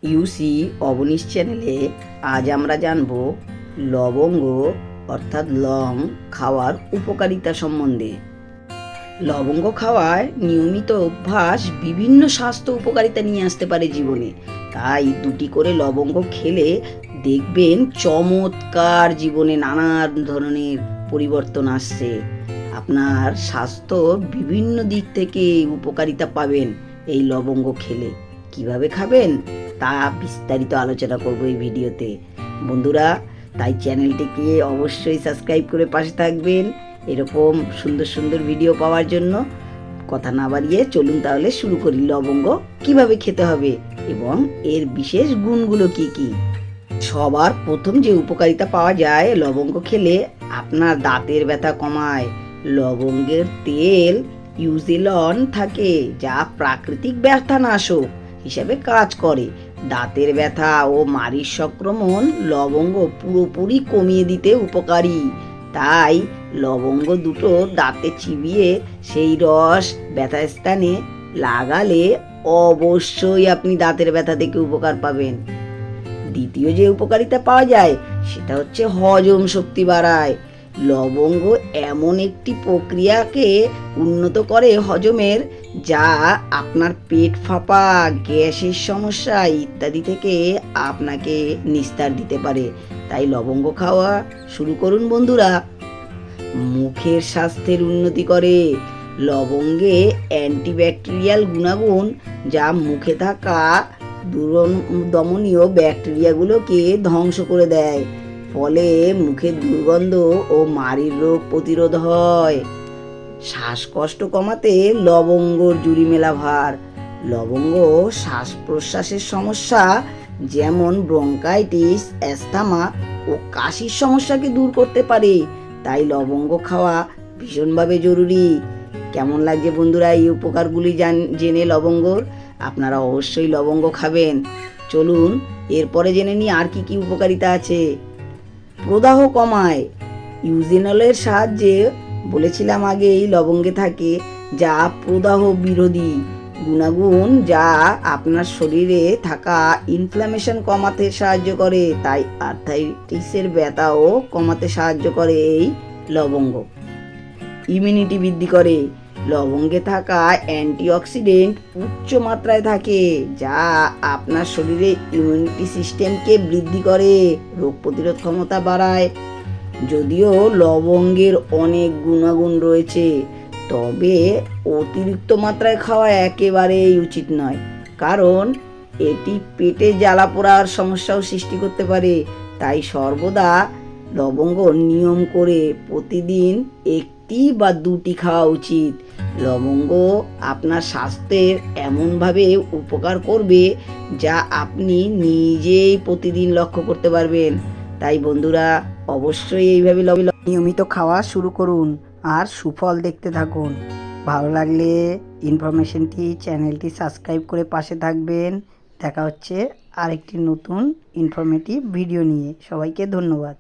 ইউসি অবনীশ চ্যানেলে আজ আমরা জানব লবঙ্গ অর্থাৎ লং খাওয়ার উপকারিতা সম্বন্ধে। লবঙ্গ খাওয়ার নিয়মিত অভ্যাস বিভিন্ন স্বাস্থ্য উপকারিতা নিয়ে আসতে পারে জীবনে। তাই দুটি করে লবঙ্গ খেলে দেখবেন চমৎকার জীবনে নানান ধরনের পরিবর্তন আসছে। আপনার স্বাস্থ্য বিভিন্ন দিক থেকে উপকারিতা পাবেন এই লবঙ্গ খেলে। কিভাবে খাবেন তা বিস্তারিত আলোচনা করব এই ভিডিওতে। বন্ধুরা, তাই চ্যানেলটিকে অবশ্যই সাবস্ক্রাইব করে পাশে থাকবেন এরকম সুন্দর সুন্দর ভিডিও পাওয়ার জন্য। কথা না বাড়িয়ে চলুন তাহলে শুরু করি। লবঙ্গ কিভাবে খেতে হবে এবং এর বিশেষ গুণগুলো কি কি। সবার প্রথম যে উপকারিতা পাওয়া যায় লবঙ্গ খেলে, আপনার দাঁতের ব্যথা কমায়। লবঙ্গের তেল ইউজেলন থাকে, যা প্রাকৃতিক ব্যথানাশক হিসাবে কাজ করে। দাঁতের ব্যথা ও মাড়ির সংক্রমণ লবঙ্গ পুরোপুরি কমিয়ে দিতে উপকারী। তাই লবঙ্গ দুটো দাঁতে চিবিয়ে সেই রস ব্যথা স্থানে লাগালে অবশ্যই আপনি দাঁতের ব্যথা থেকে উপকার পাবেন। দ্বিতীয় যে উপকারিতা পাওয়া যায় সেটা হচ্ছে হজম শক্তি বাড়ায়। লবঙ্গ এমন একটি প্রক্রিয়াকে উন্নত করে হজমের, যা আপনার পেট ফাঁপা, গ্যাসের সমস্যা ইত্যাদি থেকে আপনাকে নিস্তার দিতে পারে। তাই লবঙ্গ খাওয়া শুরু করুন বন্ধুরা। মুখের স্বাস্থ্যের উন্নতি করে। লবঙ্গে অ্যান্টিব্যাকটেরিয়াল গুণাগুণ, যা মুখে থাকা দমনীয় ব্যাকটেরিয়াগুলোকে ধ্বংস করে দেয়। ফলে মুখের দুর্গন্ধ ও মাড়ির রোগ প্রতিরোধ হয়। শ্বাসকষ্ট কমাতে লবঙ্গর জুড়ি মেলা ভার। লবঙ্গ শ্বাস প্রশ্বাসের সমস্যা যেমন ব্রঙ্কাইটিস, অ্যাস্থামা ও কাশির সমস্যাকে দূর করতে পারে। তাই লবঙ্গ খাওয়া ভীষণভাবে জরুরি। কেমন লাগছে বন্ধুরা এই উপকারগুলি জেনে লবঙ্গর? আপনারা অবশ্যই লবঙ্গ খাবেন। চলুন এরপরে জেনে নিই আর কি কি উপকারিতা আছে। প্রদাহ কমায়। ইউজেনলের সাহায্যে, বলেছিলাম আগে, এই লবঙ্গে থাকে, যা প্রদাহ বিরোধী গুণাগুণ, যা আপনার শরীরে থাকা ইনফ্ল্যামেশন কমাতে সাহায্য করে। তাই আর্থাইটিসের ব্যথাও কমাতে সাহায্য করে এই লবঙ্গ। ইমিউনিটি বৃদ্ধি করে। লবঙ্গে থাকা অ্যান্টিঅক্সিডেন্ট উচ্চ মাত্রায় থাকে, যা আপনার শরীরে ইমিউনিটি সিস্টেমকে বৃদ্ধি করে, রোগ প্রতিরোধ ক্ষমতা বাড়ায়। যদিও লবঙ্গের অনেক গুণাগুণ রয়েছে, তবে অতিরিক্ত মাত্রায় খাওয়া একেবারেই উচিত নয়, কারণ এটি পেটে জ্বালা পোড়ার সমস্যাও সৃষ্টি করতে পারে। তাই সর্বদা লবঙ্গ নিয়ম করে প্রতিদিন একটি বা দুটি খাওয়া উচিত। লবঙ্গ আপনার স্বাস্থ্যের এমনভাবে উপকার করবে, যা আপনি নিজেই প্রতিদিন লক্ষ্য করতে পারবেন। তাই বন্ধুরা, অবশ্যই এইভাবে নিয়মিত খাওয়া শুরু করুন আর সুফল দেখতে থাকুন। ভালো লাগলে চ্যানেলটি সাবস্ক্রাইব করে পাশে থাকবেন। দেখা হচ্ছে আরেকটি নতুন ইনফরমেটিভ ভিডিও নিয়ে। সবাইকে ধন্যবাদ।